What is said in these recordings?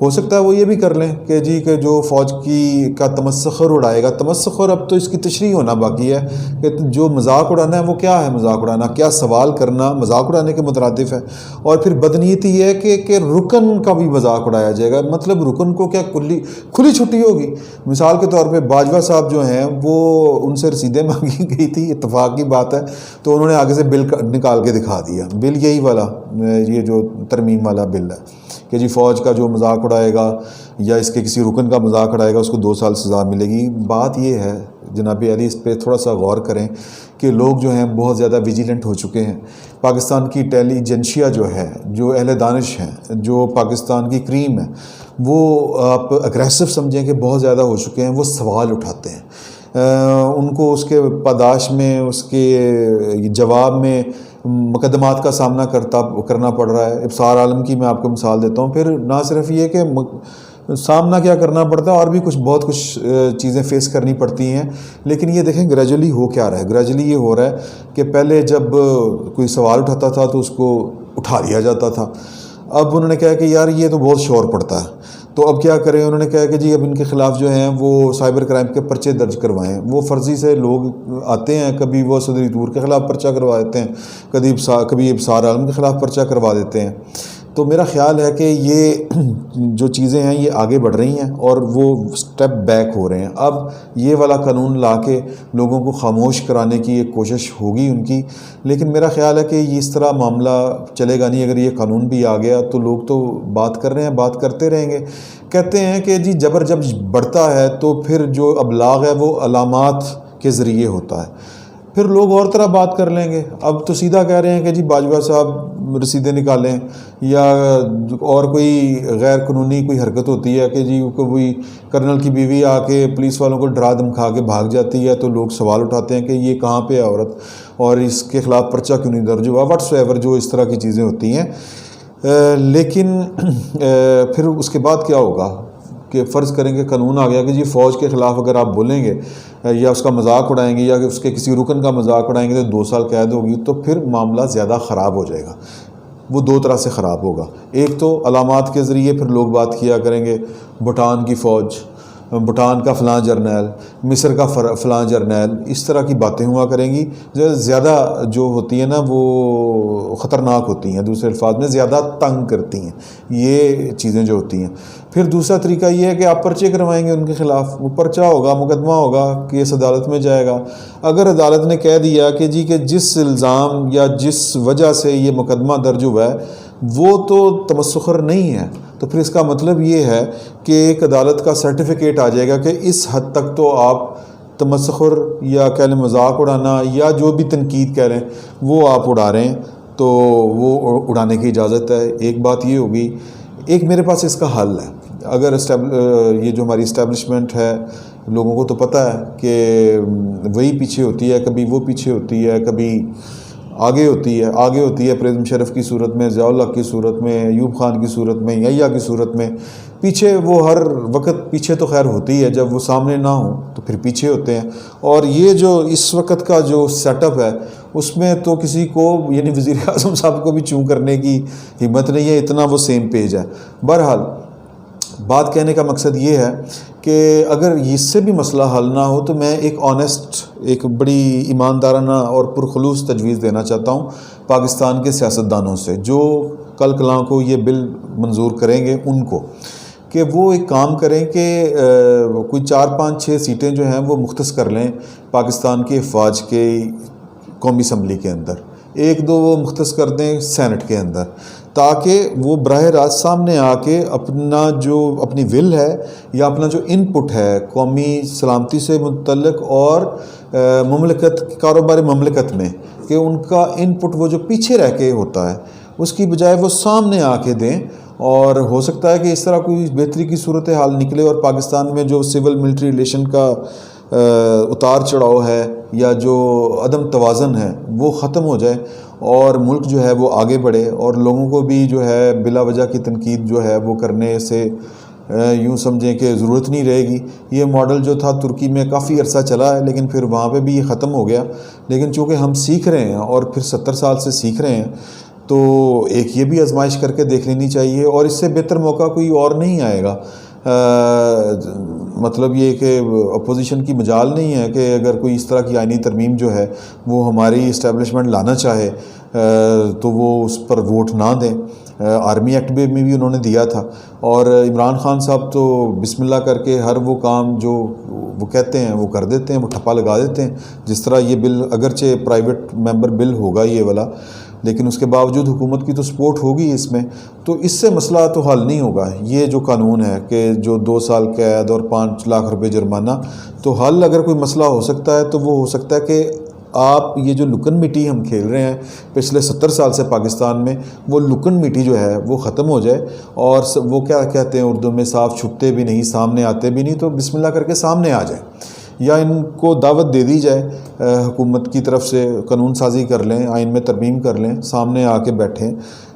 ہو سکتا ہے وہ یہ بھی کر لیں کہ جی کہ جو فوج کا تمسخر اڑائے گا، تمسخر اب تو اس کی تشریح ہونا باقی ہے کہ جو مذاق اڑانا ہے وہ کیا ہے، مذاق اڑانا کیا، سوال کرنا مذاق اڑانے کے مترادف ہے۔ اور پھر بدنیتی یہ ہے کہ رکن کا بھی مذاق اڑایا جائے گا، مطلب رکن کو کیا کھلی چھٹی ہوگی؟ مثال کے طور پہ باجوہ صاحب جو ہیں وہ ان سے رسیدیں مانگی گئی تھی، اتفاق کی بات ہے، تو انہوں نے آگے سے بل نکال کے دکھا دیا، بل یہی والا، یہ جو ترمیم والا بل ہے کہ جی فوج کا جو مذاق اڑائے گا یا اس کے کسی رکن کا مذاق اڑائے گا اس کو 2 سال سزا ملے گی۔ بات یہ ہے جناب علی، اس پہ تھوڑا سا غور کریں کہ لوگ جو ہیں بہت زیادہ ویجیلنٹ ہو چکے ہیں۔ پاکستان کی انٹیلیجنسیا جو ہے، جو اہل دانش ہیں، جو پاکستان کی کریم ہے، وہ آپ اگریسو سمجھیں کہ بہت زیادہ ہو چکے ہیں، وہ سوال اٹھاتے ہیں، ان کو اس کے پاداش میں، اس کے جواب میں مقدمات کا سامنا کرنا پڑ رہا ہے۔ ابصار عالم کی میں آپ کو مثال دیتا ہوں، پھر نہ صرف یہ کہ سامنا کیا کرنا پڑتا ہے، اور بھی بہت کچھ چیزیں فیس کرنی پڑتی ہیں۔ لیکن یہ دیکھیں گریجولی ہو کیا رہا ہے، گریجولی یہ ہو رہا ہے کہ پہلے جب کوئی سوال اٹھاتا تھا تو اس کو اٹھا لیا جاتا تھا، اب انہوں نے کہا کہ یار یہ تو بہت شور پڑتا ہے، تو اب کیا کریں؟ انہوں نے کہا کہ جی اب ان کے خلاف جو ہیں وہ سائبر کرائم کے پرچے درج کروائیں۔ وہ فرضی سے لوگ آتے ہیں، کبھی وہ صدری طور کے خلاف پرچہ کروا دیتے ہیں، کبھی ابصار عالم کے خلاف پرچہ کروا دیتے ہیں۔ تو میرا خیال ہے کہ یہ جو چیزیں ہیں یہ آگے بڑھ رہی ہیں اور وہ سٹیپ بیک ہو رہے ہیں۔ اب یہ والا قانون لا کے لوگوں کو خاموش کرانے کی ایک کوشش ہوگی ان کی، لیکن میرا خیال ہے کہ یہ اس طرح معاملہ چلے گا نہیں۔ اگر یہ قانون بھی آ گیا تو لوگ تو بات کر رہے ہیں، بات کرتے رہیں گے۔ کہتے ہیں کہ جی جبر جب بڑھتا ہے تو پھر جو ابلاغ ہے وہ علامات کے ذریعے ہوتا ہے، پھر لوگ اور طرح بات کر لیں گے۔ اب تو سیدھا کہہ رہے ہیں کہ جی باجوہ صاحب رسیدیں نکالیں، یا اور کوئی غیر قانونی کوئی حرکت ہوتی ہے کہ جی کوئی کرنل کی بیوی آ کے پولیس والوں کو ڈرا دھمکا کے بھاگ جاتی ہے، تو لوگ سوال اٹھاتے ہیں کہ یہ کہاں پہ ہے عورت، اور اس کے خلاف پرچہ کیوں نہیں درج ہوا، واٹس ایور جو اس طرح کی چیزیں ہوتی ہیں۔ لیکن پھر اس کے بعد کیا ہوگا کہ فرض کریں کہ قانون آ گیا کہ جی فوج کے خلاف اگر آپ بولیں گے یا اس کا مذاق اڑائیں گے یا اس کے کسی رکن کا مذاق اڑائیں گے تو 2 سال قید ہوگی، تو پھر معاملہ زیادہ خراب ہو جائے گا۔ وہ 2 طرح سے خراب ہوگا، ایک تو علامات کے ذریعے پھر لوگ بات کیا کریں گے، بھوٹان کی فوج، بھوٹان کا فلاں جرنیل، مصر کا فلاں جرنیل، اس طرح کی باتیں ہوا کریں گی، زیادہ جو ہوتی ہیں نا وہ خطرناک ہوتی ہیں، دوسرے الفاظ میں زیادہ تنگ کرتی ہیں یہ چیزیں جو ہوتی ہیں۔ پھر دوسرا طریقہ یہ ہے کہ آپ پرچے کروائیں گے ان کے خلاف، وہ پرچہ ہوگا، مقدمہ ہوگا، کیس عدالت میں جائے گا۔ اگر عدالت نے کہہ دیا کہ جی کہ جس الزام یا جس وجہ سے یہ مقدمہ درج ہوا ہے وہ تو تمسخر نہیں ہے، تو پھر اس کا مطلب یہ ہے کہ ایک عدالت کا سرٹیفکیٹ آ جائے گا کہ اس حد تک تو آپ تمسخر یا کہہ لیں مذاق اڑانا یا جو بھی تنقید کہہ لیں وہ آپ اڑا رہے ہیں، تو وہ اڑانے کی اجازت ہے۔ ایک بات یہ ہوگی، ایک میرے پاس اس کا حل ہے۔ اگر یہ جو ہماری اسٹیبلشمنٹ ہے، لوگوں کو تو پتہ ہے کہ وہی پیچھے ہوتی ہے، کبھی وہ پیچھے ہوتی ہے، کبھی آگے ہوتی ہے پریزم شرف کی صورت میں، ضیاء الحق کی صورت میں، ایوب خان کی صورت میں، یحییٰ کی صورت میں، پیچھے وہ ہر وقت پیچھے تو خیر ہوتی ہے، جب وہ سامنے نہ ہوں تو پھر پیچھے ہوتے ہیں۔ اور یہ جو اس وقت کا جو سیٹ اپ ہے اس میں تو کسی کو یعنی وزیر اعظم صاحب کو بھی چوں کرنے کی ہمت نہیں ہے، اتنا وہ سیم پیج ہے۔ بہرحال بات کہنے کا مقصد یہ ہے کہ اگر اس سے بھی مسئلہ حل نہ ہو تو میں ایک آنیسٹ، ایک بڑی ایماندارانہ اور پرخلوص تجویز دینا چاہتا ہوں پاکستان کے سیاستدانوں سے جو کل کلاں کو یہ بل منظور کریں گے ان کو، کہ وہ ایک کام کریں کہ کوئی 4 5 6 سیٹیں جو ہیں وہ مختص کر لیں پاکستان کے افواج کے قومی اسمبلی کے اندر، 1 2 وہ مختص کر دیں سینٹ کے اندر، تاکہ وہ براہ راست سامنے آ کے اپنی ول ہے یا اپنا جو ان پٹ ہے قومی سلامتی سے متعلق اور کاروبار مملکت میں، کہ ان کا ان پٹ وہ جو پیچھے رہ کے ہوتا ہے اس کی بجائے وہ سامنے آ کے دیں، اور ہو سکتا ہے کہ اس طرح کوئی بہتری کی صورتحال نکلے اور پاکستان میں جو سول ملٹری ریلیشن کا اتار چڑھاؤ ہے یا جو عدم توازن ہے وہ ختم ہو جائے اور ملک جو ہے وہ آگے بڑھے، اور لوگوں کو بھی جو ہے بلا وجہ کی تنقید جو ہے وہ کرنے سے یوں سمجھیں کہ ضرورت نہیں رہے گی۔ یہ ماڈل جو تھا ترکی میں کافی عرصہ چلا ہے لیکن پھر وہاں پہ بھی یہ ختم ہو گیا، لیکن چونکہ ہم سیکھ رہے ہیں اور پھر 70 سال سے سیکھ رہے ہیں تو ایک یہ بھی آزمائش کر کے دیکھ لینی چاہیے، اور اس سے بہتر موقع کوئی اور نہیں آئے گا۔ مطلب یہ کہ اپوزیشن کی مجال نہیں ہے کہ اگر کوئی اس طرح کی آئینی ترمیم جو ہے وہ ہماری اسٹیبلشمنٹ لانا چاہے تو وہ اس پر ووٹ نہ دیں۔ آرمی ایکٹ میں بھی انہوں نے دیا تھا، اور عمران خان صاحب تو بسم اللہ کر کے ہر وہ کام جو وہ کہتے ہیں وہ کر دیتے ہیں، وہ ٹھپا لگا دیتے ہیں۔ جس طرح یہ بل اگرچہ پرائیویٹ ممبر بل ہوگا یہ والا، لیکن اس کے باوجود حکومت کی تو سپورٹ ہوگی اس میں، تو اس سے مسئلہ تو حل نہیں ہوگا۔ یہ جو قانون ہے کہ جو 2 سال قید اور 5 لاکھ روپے جرمانہ، تو حل اگر کوئی مسئلہ ہو سکتا ہے تو وہ ہو سکتا ہے کہ آپ یہ جو لکن میٹی ہم کھیل رہے ہیں پچھلے 70 سال سے پاکستان میں، وہ لکن میٹی جو ہے وہ ختم ہو جائے، اور وہ کیا کہتے ہیں اردو میں، صاف چھپتے بھی نہیں، سامنے آتے بھی نہیں، تو بسم اللہ کر کے سامنے آ جائیں، یا ان کو دعوت دے دی جائے حکومت کی طرف سے، قانون سازی کر لیں، آئین میں ترمیم کر لیں، سامنے آ کے بیٹھیں،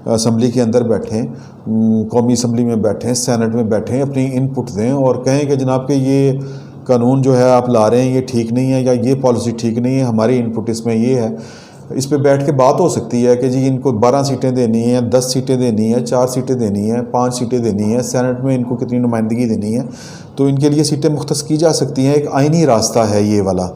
اسمبلی کے اندر بیٹھیں، قومی اسمبلی میں بیٹھیں، سینٹ میں بیٹھیں، اپنی ان پٹ دیں اور کہیں کہ جناب کہ یہ قانون جو ہے آپ لا رہے ہیں یہ ٹھیک نہیں ہے، یا یہ پالیسی ٹھیک نہیں ہے، ہماری ان پٹ اس میں یہ ہے۔ اس پہ بیٹھ کے بات ہو سکتی ہے کہ جی ان کو 12 سیٹیں دینی ہیں، 10 سیٹیں دینی ہیں، 4 سیٹیں دینی ہیں، 5 سیٹیں دینی ہیں، سینٹ میں ان کو کتنی نمائندگی دینی ہے، تو ان کے لیے سیٹیں مختص کی جا سکتی ہیں۔ ایک آئینی راستہ ہے یہ والا۔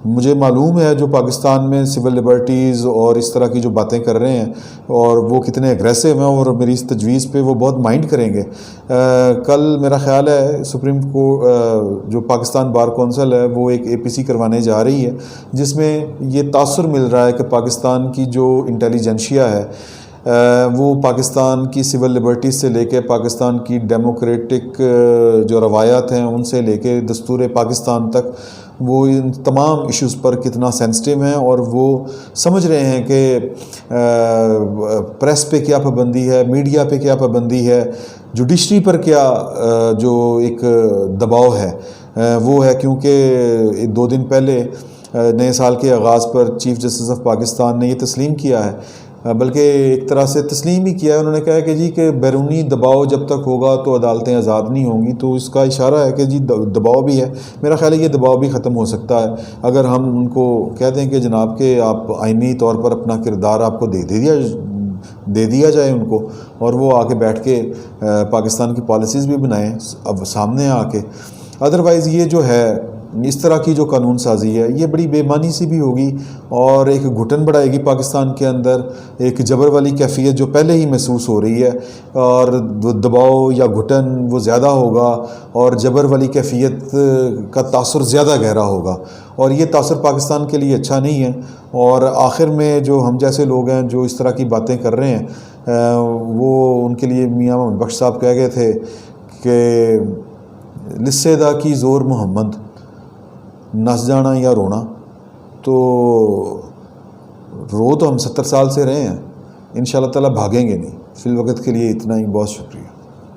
مجھے معلوم ہے جو پاکستان میں سول لبرٹیز اور اس طرح کی جو باتیں کر رہے ہیں، اور وہ کتنے اگریسو ہیں، اور میری اس تجویز پہ وہ بہت مائنڈ کریں گے۔ کل میرا خیال ہے سپریم کورٹ جو پاکستان بار کونسل ہے وہ ایک APC کروانے جا رہی ہے، جس میں یہ تاثر مل رہا ہے کہ پاکستان کی جو انٹیلیجنشیا ہے وہ پاکستان کی سول لبرٹیز سے لے کے پاکستان کی ڈیموکریٹک جو روایات ہیں ان سے لے کے دستور پاکستان تک، وہ ان تمام ایشوز پر کتنا سینسٹیو ہیں، اور وہ سمجھ رہے ہیں کہ پریس پہ کیا پابندی ہے، میڈیا پہ کیا پابندی ہے، جوڈیشری پر کیا جو ایک دباؤ ہے وہ ہے۔ کیونکہ 2 دن پہلے نئے سال کے آغاز پر چیف جسٹس آف پاکستان نے یہ تسلیم کیا ہے، بلکہ ایک طرح سے تسلیم ہی کیا ہے، انہوں نے کہا کہ جی کہ بیرونی دباؤ جب تک ہوگا تو عدالتیں آزاد نہیں ہوں گی، تو اس کا اشارہ ہے کہ جی دباؤ بھی ہے۔ میرا خیال ہے یہ دباؤ بھی ختم ہو سکتا ہے اگر ہم ان کو کہہ دیں کہ جناب کہ آپ آئینی طور پر اپنا کردار آپ کو دے دیا جائے ان کو، اور وہ آ کے بیٹھ کے پاکستان کی پالیسیز بھی بنائیں اب سامنے آ کے۔ ادروائز یہ جو ہے اس طرح کی جو قانون سازی ہے یہ بڑی بے معنی سی بھی ہوگی، اور ایک گھٹن بڑھائے گی پاکستان کے اندر، ایک جبر والی کیفیت جو پہلے ہی محسوس ہو رہی ہے، اور دباؤ یا گھٹن وہ زیادہ ہوگا، اور جبر والی کیفیت کا تاثر زیادہ گہرا ہوگا، اور یہ تاثر پاکستان کے لیے اچھا نہیں ہے۔ اور آخر میں جو ہم جیسے لوگ ہیں جو اس طرح کی باتیں کر رہے ہیں، وہ ان کے لیے میاں محمد بخش صاحب کہہ گئے تھے کہ لسے دا کی زور محمد، نس جانا یا رونا، تو رو تو ہم 70 سال سے رہے ہیں، انشاءاللہ تعالی بھاگیں گے نہیں۔ فی الوقت کے لیے اتنا ہی، بہت شکریہ۔